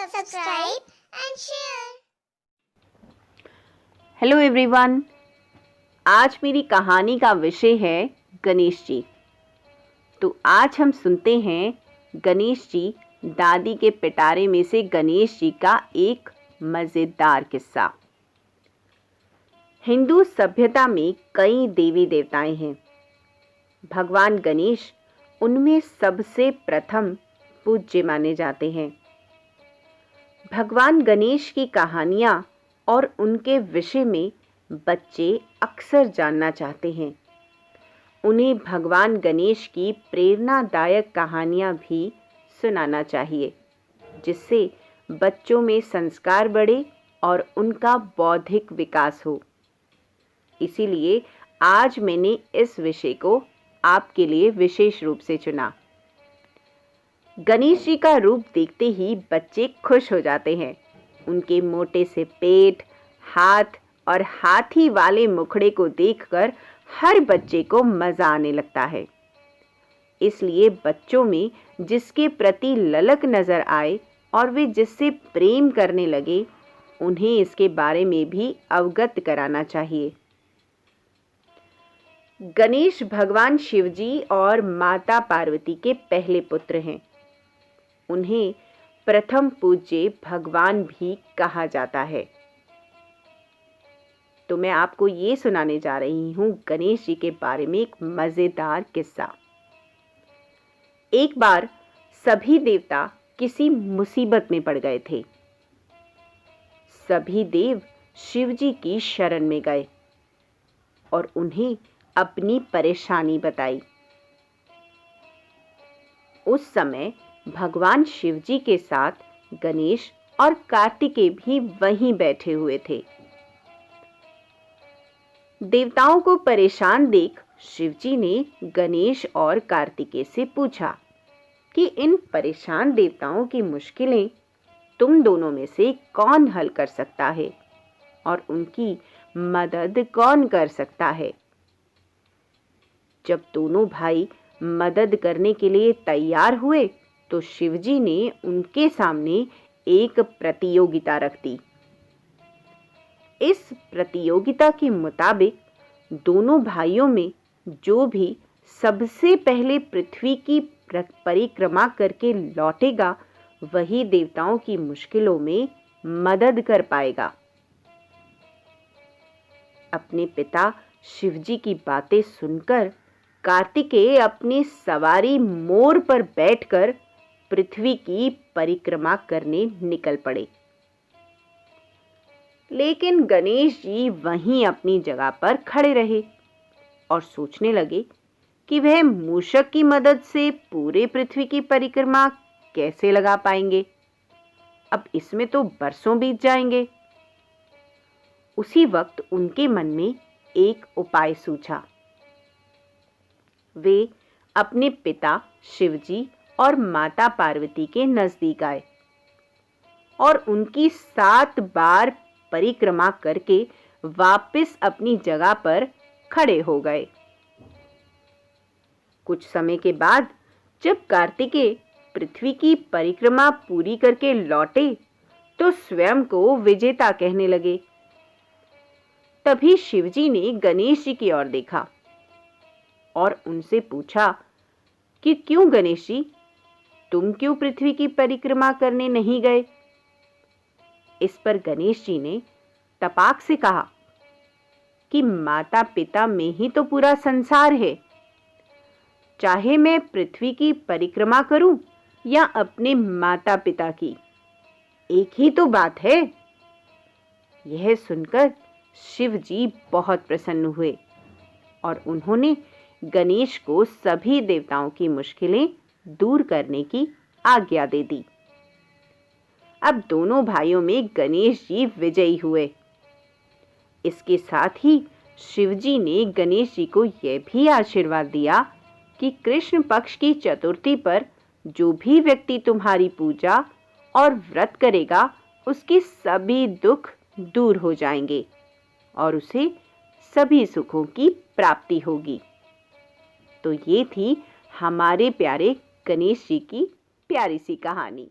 subscribe and share. Hello everyone, आज मेरी कहानी का विषय है गणेश जी। तो आज हम सुनते हैं गणेश जी दादी के पिटारे में से गणेश जी का एक मज़ेदार किस्सा। हिंदू सभ्यता में कई देवी देवताएं हैं। भगवान गणेश उनमें सबसे प्रथम पूज्य माने जाते हैं। भगवान गणेश की कहानियाँ और उनके विषय में बच्चे अक्सर जानना चाहते हैं। उन्हें भगवान गणेश की प्रेरणादायक कहानियाँ भी सुनाना चाहिए, जिससे बच्चों में संस्कार बढ़े और उनका बौद्धिक विकास हो। इसीलिए आज मैंने इस विषय को आपके लिए विशेष रूप से चुना। गणेश जी का रूप देखते ही बच्चे खुश हो जाते हैं। उनके मोटे से पेट, हाथ और हाथी वाले मुखड़े को देखकर हर बच्चे को मजा आने लगता है। इसलिए बच्चों में जिसके प्रति ललक नजर आए और वे जिससे प्रेम करने लगे, उन्हें इसके बारे में भी अवगत कराना चाहिए। गणेश भगवान शिवजी और माता पार्वती के पहले पुत्र हैं। उन्हें प्रथम पूज्य भगवान भी कहा जाता है। तो मैं आपको ये सुनाने जा रही हूं गणेश जी के बारे में एक मजेदार किस्सा। एक बार सभी देवता किसी मुसीबत में पड़ गए थे। सभी देव शिव जी की शरण में गए और उन्हें अपनी परेशानी बताई। उस समय भगवान शिव जी के साथ गणेश और कार्तिकेय भी वहीं बैठे हुए थे। देवताओं को परेशान देख शिव जी ने गणेश और कार्तिकेय से पूछा कि इन परेशान देवताओं की मुश्किलें तुम दोनों में से कौन हल कर सकता है और उनकी मदद कौन कर सकता है। जब दोनों भाई मदद करने के लिए तैयार हुए तो शिवजी ने उनके सामने एक प्रतियोगिता रख दी। इस प्रतियोगिता के मुताबिक दोनों भाइयों में जो भी सबसे पहले पृथ्वी की परिक्रमा करके लौटेगा, वही देवताओं की मुश्किलों में मदद कर पाएगा। अपने पिता शिवजी की बातें सुनकर कार्तिकेय अपनी सवारी मोर पर बैठकर पृथ्वी की परिक्रमा करने निकल पड़े। लेकिन गणेश जी वहीं अपनी जगह पर खड़े रहे और सोचने लगे कि वह मूषक की मदद से पूरे पृथ्वी की परिक्रमा कैसे लगा पाएंगे। अब इसमें तो बरसों बीत जाएंगे। उसी वक्त उनके मन में एक उपाय सूझा। वे अपने पिता शिवजी और माता पार्वती के नजदीक आए और उनकी 7 बार परिक्रमा करके वापस अपनी जगह पर खड़े हो गए। कुछ समय के बाद जब कार्तिकेय पृथ्वी की परिक्रमा पूरी करके लौटे तो स्वयं को विजेता कहने लगे। तभी शिवजी ने गणेश जी की ओर देखा और उनसे पूछा कि क्यों गणेश जी, तुम क्यों पृथ्वी की परिक्रमा करने नहीं गए। इस पर गणेश जी ने तपाक से कहा कि माता पिता में ही तो पूरा संसार है। चाहे मैं पृथ्वी की परिक्रमा करूं या अपने माता पिता की, एक ही तो बात है। यह सुनकर शिव जी बहुत प्रसन्न हुए और उन्होंने गणेश को सभी देवताओं की मुश्किलें दूर करने की आज्ञा दे दी। अब दोनों भाइयों में गणेश जी विजयी हुए। इसके साथ ही शिवजी ने गणेश जी को यह भी आशीर्वाद दिया कि कृष्ण पक्ष की चतुर्थी पर जो भी व्यक्ति तुम्हारी पूजा और व्रत करेगा, उसके सभी दुख दूर हो जाएंगे और उसे सभी सुखों की प्राप्ति होगी। तो ये थी हमारे प्यारे गणेश जी की प्यारी सी कहानी।